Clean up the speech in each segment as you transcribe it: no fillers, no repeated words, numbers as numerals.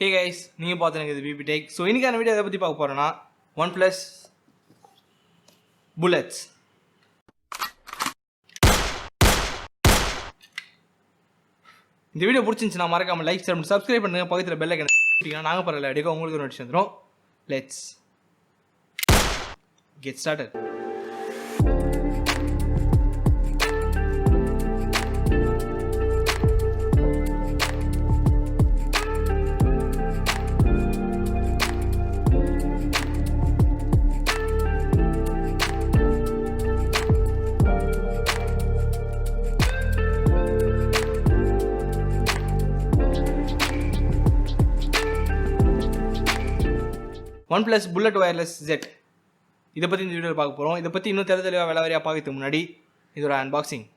Hey guys, நீங்கள் பார்த்துருங்க BP take. So இன்றைக்கான வீடியோ எதை பற்றி பார்க்க போகிறோன்னா OnePlus புல்லட்ஸ். இந்த வீடியோ பிடிச்சிருந்துச்சுன்னா மறக்காமல் லைக் ஷேர் சப்ஸ்கிரைப் பண்ணுங்கள். பக்கத்தில் பெல் ஐக்கன் கொடுத்தீங்கன்னா நாங்கள் பரவாயில்ல அடிக்க உங்களுக்கு நோட்டிஃபிகேஷன் வந்துடும். Let's get started. OnePlus bullet wireless Z இதை பற்றி இந்த வீடியோவில் பார்க்க போகிறோம். இதை பற்றி இன்னும் தெளிவாக வேலை வரையாக பார்க்கறதுக்கு முன்னாடி இதோட அன்பாக்சிங்.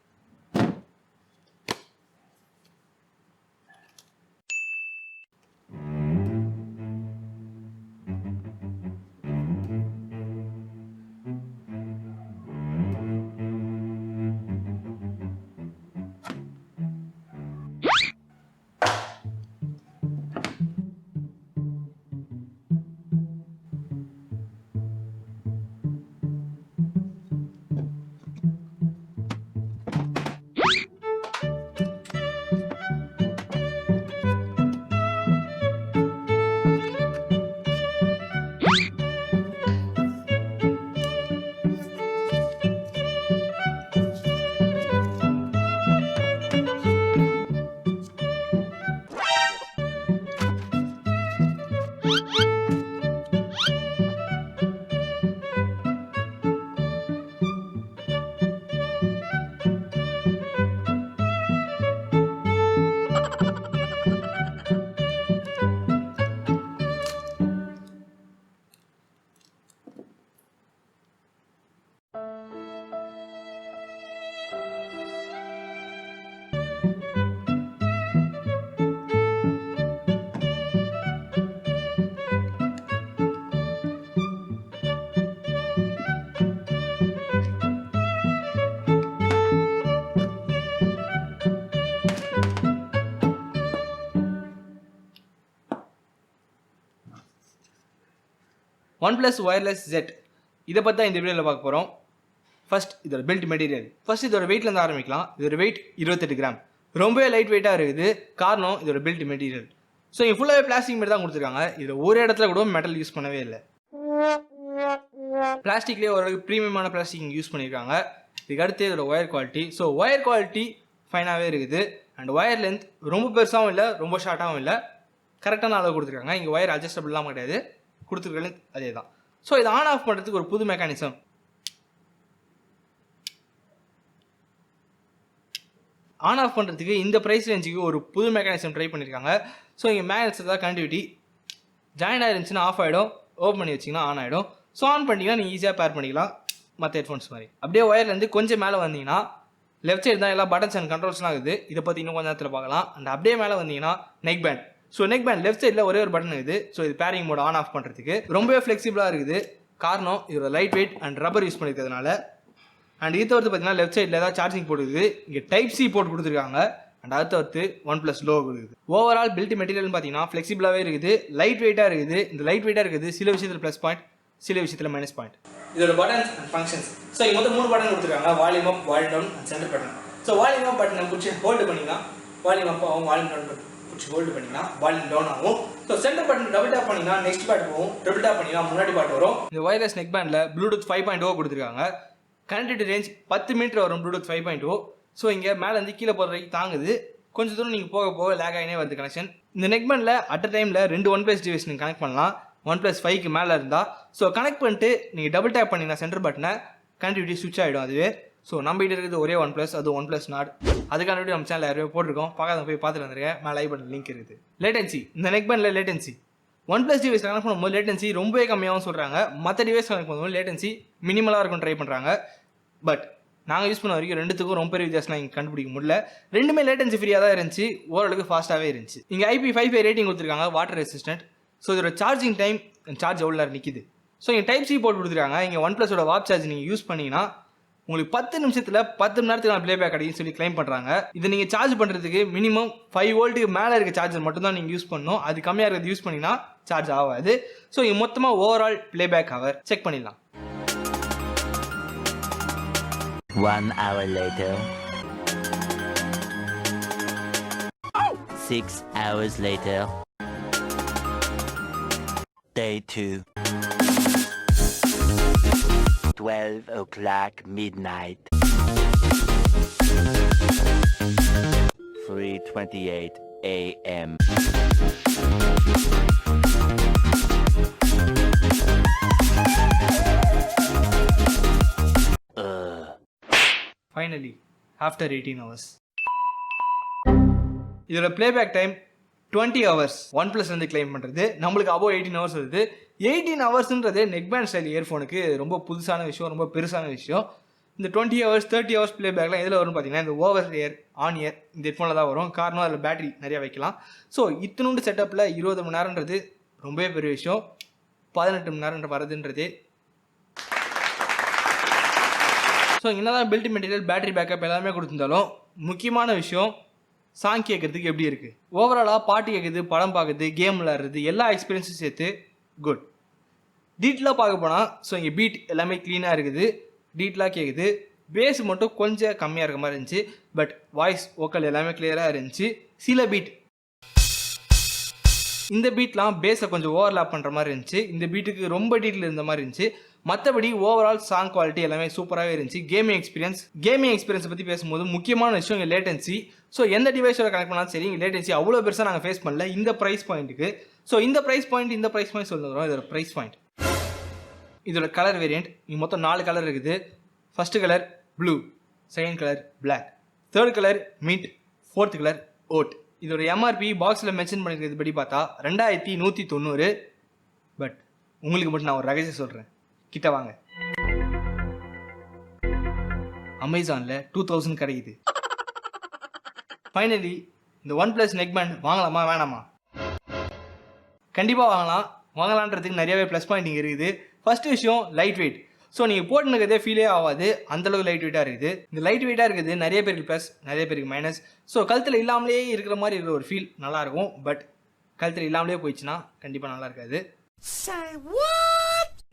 OnePlus ஒயர்லெஸ் Z இதை பற்றி தான் இந்த வீடியோவில் பார்க்க போகிறோம். ஃபர்ஸ்ட் இதோட பில்ட் மெட்டீரியல். ஃபர்ஸ்ட் இதோட வெயிட்லேருந்து ஆரம்பிக்கலாம். இதோட வெயிட் 28 கிராம். ரொம்பவே லைட் வெயிட்டாக இருக்குது. காரணம் இதோட பில்ட் மெட்டீரியல். ஸோ இங்கே ஃபுல்லாகவே பிளாஸ்டிக் மாதிரி தான் கொடுத்துருக்காங்க. இதில் ஒரு இடத்துல கூட மெட்டல் யூஸ் பண்ணவே இல்லை. பிளாஸ்டிக்லேயே ஓரளவுக்கு ப்ரீமியமான பிளாஸ்டிக் யூஸ் பண்ணியிருக்காங்க. இதுக்கு அடுத்து இதோட wire quality. So wire quality ஃபைனாகவே இருக்குது. அண்ட் ஒயர் லென்த் ரொம்ப பெருசாகவும் இல்லை, ரொம்ப ஷார்ட்டாகவும் இல்லை, கரெக்டான அளவு கொடுத்துருக்காங்க. இங்கே ஒயர் அட்ஜஸ்டபிள்லாம் கிடையாது, கொடுத்துருக்கல அதே தான். ஸோ இதை ஆன் ஆஃப் பண்ணுறதுக்கு ஒரு புது மெக்கானிசம். ஆன் ஆஃப் பண்ணுறதுக்கு இந்த ப்ரைஸ் ரேஞ்சுக்கு ஒரு புது மெக்கானிசம் ட்ரை பண்ணியிருக்காங்க. ஸோ இங்கே மேக்னெட்ஸ் தான் கனெக்டிவிட்டி ஜாயின் ஆயிருந்துச்சுன்னா ஆஃப் ஆகிடும், ஓப்பன் பண்ணி வச்சிங்கன்னா ஆன் ஆகிடும். ஸோ ஆன் பண்ணிங்கன்னா நீங்கள் ஈஸியாக பேர் பண்ணிக்கலாம் மற்ற ஹெட்ஃபோன்ஸ் மாதிரி. அப்படியே ஒயர்லேருந்து கொஞ்சம் மேலே வந்தீங்கன்னா லெஃப்ட் சைடு தான் எல்லா பட்டன்ஸ் அண்ட் கண்ட்ரோல்ஸ்லாம் இருக்குது. இதை பற்றி இன்னும் கொஞ்சம் நேரத்தில் பார்க்கலாம். அண்ட் அப்படியே மேலே வந்தீங்கன்னா neck band. So neck band left சைடில் ஒரே ஒரு பட்டன் இருக்குது. ஸோ இது பேரிங் மோட் ஆன் ஆஃப் பண்ணுறதுக்கு ரொம்பவே ஃப்ளெக்சிபிளாக இருக்குது. காரணம் இதோட light weight and rubber use பண்ணிக்கிறதுனால. அண்ட் இது தவிர்த்து பார்த்தீங்கன்னா லெஃப்ட் சைடில் ஏதாவது சார்ஜிங் போர்ட் இருக்குது. இங்கே டைப் சி போர்ட் கொடுத்துருக்காங்க. அண்ட் அது தவிர்த்து OnePlus லோகோ இருக்குது. ஓவரால் பில்ட் மெட்டீரியல் பார்த்தீங்கன்னா ஃப்ளெக்சிபிளாகவே இருக்குது, லைட் வெயிட்டாக இருக்குது. இந்த லைட் வெயிட்டாக இருக்குது சில விஷயத்தில் ப்ளஸ் பாயிண்ட், சில விஷயத்தில் மைனஸ் பாயிண்ட். இதோட பட்டன்ஸ் அண்ட் ஃபங்க்ஷன்ஸ். ஸோ இங்கே மொத்தம் 3 பட்டன் கொடுத்துருக்காங்க. Volume up, volume down and centre button. So volume up பட்டனை பிடிச்சி ஹோல்டு பண்ணிக்கலாம். வால்யூம் அப் ஆகும், வால்யூம் டவுன் பிடிச்சி ஹோல்டு பண்ணிங்கன்னா வால்யூம் டவுன் ஆகும். So centre button double tap பண்ணிங்கன்னா நெக்ஸ்ட் பாட் போகும், டபுள் டேப் பண்ணிங்கன்னா முன்னாடி பாட் வரும். இந்த ஒயர்லெஸ் நெக் பேண்டில் ப்ளூடூத் 5.0 கொடுத்துருக்காங்க. கனெக்டிவிட்டி ரேஞ்ச் 10 மீட்டர் வரும் ப்ளூடூத் 5.0. ஸோ இங்கே மேலேருந்து கீழே போகிற வரைக்கும் தாங்குது. கொஞ்சம் தூரம் நீங்கள் போக போக லேக் ஆகினே வருது கனெக்ஷன். இந்த நெக் பேண்டில் அட் அ டைமில் 2 OnePlus டிவைஸ் நீங்கள் கனெக்ட் பண்ணலாம். OnePlus 5க்கு மேலே இருந்தால். ஸோ கனெக்ட் பண்ணிட்டு நீங்கள் டபுள் டேப் பண்ணிங்கன்னா சென்டர் பட்டனை கனெக்டிவிட்டி ஸ்விட்ச் ஆகிடும் அதுவே. ஸோ நம்ம கிட்ட இருக்குது ஒரே OnePlus, அது OnePlus நாட். அதுக்கான வீடியோ நம்ம சேனல் யாரையும் போட்டிருக்கோம், பார்க்காத போய் பார்த்துட்டு வந்துருக்கேன். மேலே ஐ பட்டன் லிங்க் இருக்குது. லேட்டன்சி, இந்த நெக் பேண்டில் லேட்டன்சி OnePlus டிவைஸ் கனெக்ட் பண்ணும்போது லேட்டன்சி ரொம்பவே கம்மியாகவும் சொல்கிறாங்க. மற்ற டிவைஸ் கனெக்ட் பண்ணும்போது லேட்டன்சி மினிமலாக இருக்கும் ட்ரை பண்ணுறாங்க. பட் நாங்கள் யூஸ் பண்ண வரைக்கும் ரெண்டுத்துக்கும் ரொம்ப பெரிய வித்தியாசம்லாம் இங்கே கண்டுபிடிக்க முடியல. ரெண்டுமே லேட்டன்சி ஃப்ரீயாக தான் இருந்துச்சு, ஓரளவுக்கு ஃபாஸ்ட்டாகவே இருந்துச்சு. இங்கே IP55 ரேட்டிங் கொடுத்துருக்காங்க, வாட்டர் ரெசிஸ்டன்ட். ஸோ இதோட சார்ஜிங் டைம், சார்ஜ் எவ்வளோ நேரம் நிற்கிது. ஸோ இங்கே டைப் சி போட்டு கொடுத்துருக்காங்க. இங்கே OnePlusோட வாப் சார்ஜ் நீங்கள் யூஸ் பண்ணிங்கன்னா உங்களுக்கு 10 நிமிஷத்தில் 10 மணி நேரத்துக்கு நான் ப்ளேபேக் கிடைக்கும் சொல்லி கிளைம் பண்ணுறாங்க. இதை நீங்கள் சார்ஜ் பண்ணுறதுக்கு மினிமம் 5 வோல்ட்டுக்கு மேலே இருக்க சார்ஜர் மட்டும் தான் நீங்கள் யூஸ் பண்ணணும். அது கம்மியாக இருக்கிறது யூஸ் பண்ணிங்கன்னா சார்ஜ் ஆகாது. ஸோ இது மொத்தமாக ஓவரால் ப்ளேபேக் ஹவர் செக் பண்ணிடலாம். 1 hour later. 6 hours later. Day 2. 12 o'clock midnight. 3:28 a.m. Finally, after 18 hours. இதோட ப்ளேபேக் டைம் 20 hours. OnePlus வந்து கிளைம் பண்ணுறது நம்மளுக்கு above 18 hours வருது. 18 ஹவர்ஸ்ன்றது நெக்பேண்ட் ஸ்டைல் இயர்ஃபோனுக்கு ரொம்ப புதுசான விஷயம், ரொம்ப பெருசான விஷயம். இந்த 20 hours 30 hours ப்ளேபேக்லாம் எதில் வரும்னு பார்த்தீங்கன்னா இந்த ஓவர் இயர் ஆன் இயர் இந்த ஹெட்ஃபோனில் தான் வரும். காரணம் அதில் பேட்டரி நிறையா வைக்கலாம். ஸோ இத்தினோண்டு செட்டப்பில் 20 மணி நேரன்றது ரொம்பவே பெரிய விஷயம். 18 மணி நேரம் வரதுன்றதே. ஸோ என்னதான் பில்ட் மெட்டீரியல் பேட்டரி பேக்கப் எல்லாமே கொடுத்துருந்தாலும் முக்கியமான விஷயம் சாங் கேட்குறதுக்கு எப்படி இருக்குது. ஓவராலாக பாட்டு கேட்குறது, படம் பார்க்குறது, கேம் விளாட்றது எல்லா எக்ஸ்பீரியன்ஸும் சேர்த்து குட். டீட்டெயிலாக பார்க்க போனால் ஸோ இங்கே பீட் எல்லாமே க்ளீனாக இருக்குது, டீட்டெயிலாக கேட்குது. பேஸ் மட்டும் கொஞ்சம் கம்மியாக இருக்க மாதிரி இருந்துச்சு. பட் வாய்ஸ் வோக்கல் எல்லாமே கிளியராக இருந்துச்சு. சில பீட் இந்த பீட்லாம் பேஸை கொஞ்சம் ஓவர்லாப் பண்ணுற மாதிரி இருந்துச்சு. இந்த பீட்டுக்கு ரொம்ப டீட்டெயில் இருந்த மாதிரி இருந்துச்சு. மற்றபடி ஓவரால் சாங் குவாலிட்டி எல்லாமே சூப்பராகவே இருந்துச்சு. கேமிங் எக்ஸ்பீரியன்ஸை பற்றி பேசும்போது முக்கியமான விஷயம் இங்கே லேட்டன்சி. ஸோ எந்த டிவைஸோட கனெக்ட் பண்ணாலும் சரி இங்கே லேட்டன்சி அவ்வளோ பெருசாக நாங்கள் ஃபேஸ் பண்ணல இந்த ப்ரைஸ் பாயிண்ட்டுக்கு. ஸோ இந்த ப்ரைஸ் பாயிண்ட் சொல்லுறோம். இதோட ப்ரைஸ் பாயிண்ட், இதோட கலர் வேரியண்ட் இங்கே மொத்தம் 4 கலர் இருக்குது. First colour blue, second colour black, third colour mint, fourth colour oat. இதோட எம்ஆர்பி பாக்ஸில் மென்ஷன் பண்ணிக்கிறது படி பார்த்தா 2190. பட் உங்களுக்கு மட்டும் நான் ஒரு ரகசியம் சொல்கிறேன், கிட்ட வாங்க. அமேசானில் 2000 கிடைக்குது. ஃபைனலி இந்த OnePlus நெக்பேண்ட் வாங்கலாமா வேணாமா? கண்டிப்பாக வாங்கலான்றதுக்கு நிறையவே ப்ளஸ் பாயிண்ட் இங்கே இருக்குது. ஃபஸ்ட்டு விஷயம் லைட் வெயிட். ஸோ நீங்கள் போட்டுனுக்கிறதே ஃபீலே ஆகாது, அந்தளவுக்கு லைட் வெயிட்டாக இருக்குது. இந்த லைட் வெயிட்டாக இருக்குது நிறைய பேருக்கு ப்ளஸ், நிறைய பேருக்கு மைனஸ். ஸோ கழுத்தில் இல்லாமலே இருக்கிற மாதிரி இருக்கிற ஒரு ஃபீல் நல்லாயிருக்கும். பட் கழுத்தில் இல்லாமலே போயிடுச்சுன்னா கண்டிப்பாக நல்லா இருக்காது.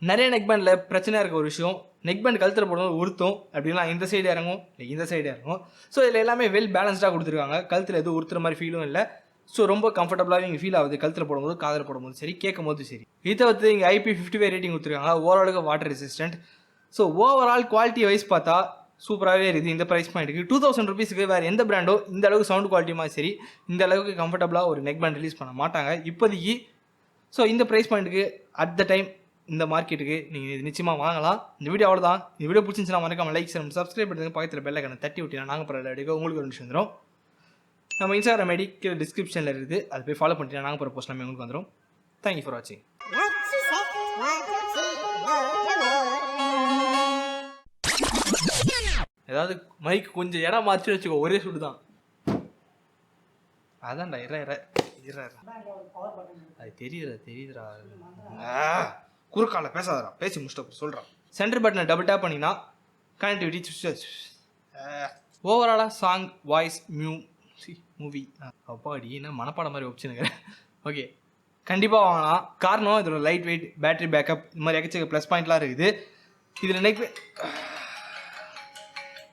நிறைய நெக்பேண்டில் பிரச்சனையாக இருக்க ஒரு விஷயம், நெக்பேண்ட் கழுத்தில் போடும்போது உறுத்தும் அப்படின்னா இந்த சைடு இறங்கும், இல்லை இந்த சைடு இறங்கும். ஸோ இதில் எல்லாமே வெல் பேலன்ஸ்டாக கொடுத்துருக்காங்க. கழுத்தில் எதுவும் உறுத்துற மாதிரி ஃபீலும் இல்லை. ஸோ ரொம்ப கம்ஃபர்டபுளாகவே இங்கே ஃபீல் ஆகுது கழுத்தில் போடும்போது, காதில் போடும்போது சரி, கேட்கும் போது சரி. இதை வந்து இங்கே IP55 ரேட்டிங் கொடுத்துருக்காங்க. ஓவராலுக்கு water resistant. So overall quality wise பார்த்தா சூப்பராகவே இருக்குது. இந்த ப்ரைஸ் பாயிண்ட்டுக்கு 2000 ருபீஸுக்கு வேறு எந்த பிராண்டோ இந்த அளவுக்கு சவுண்ட் குவாலிட்டியுமா சரி இந்த அளவுக்கு கம்ஃபர்டபுளாக ஒரு நெக் பேண்ட் ரிலீஸ் பண்ண மாட்டாங்க இப்போதைக்கு. ஸோ இந்த ப்ரைஸ் பாயிண்ட்டுக்கு அட் த டைம் இந்த மார்க்கெட்டுக்கு நீங்கள் இது நிச்சயமாக வாங்கலாம். இந்த வீடியோ அவ்வளோதான். இந்த வீடியோ பிடிச்சிருந்துச்சுன்னா மறக்காம லைக் சப்ஸ்கிரைப் பண்ணுறது, பக்கத்தில் பெல் ஐகானை தட்டி விட்டீங்கன்னா நாங்கள் போகிற வீடியோ உங்களுக்கு ஒரு நிமிஷம் வந்துடும். நம்ம இன்ஸ்டாகிராம் ஐடி கீழே டிஸ்கிரிப்ஷனில் இருக்குது, அது போய் ஃபாலோ பண்ணிட்டீங்கன்னா நாங்கள் போகிற போஸ்ட் எல்லாமே உங்களுக்கு வந்துடும். தேங்க்யூ ஃபார் வாட்சிங். ஏதாவது மைக் கொஞ்சம் இடம் மாற்றி வச்சுக்கோ, ஒரே சுடு தான். அதான்டா அது தெரியுதுடா. குறுக்கால பேசாதடா, பேசி முடிச்சுட்டு சொல்கிறான். சென்டர் பட்டனை டபுள் டேப் பண்ணினா கனெக்டிவிட்டி. ஓவராலாக சாங், வாய்ஸ், மூவி அப்பாடி என்ன மனப்பாடம் மாதிரி வச்சுனுக்கிறேன். ஓகே, கண்டிப்பாக வாங்கலாம். காரணம் இதோட லைட் வெயிட், பேட்டரி பேக்கப், இந்த மாதிரி எக்கச்சக்க ப்ளஸ் பாயிண்ட்லாம் இருக்குது. இதில் நெக்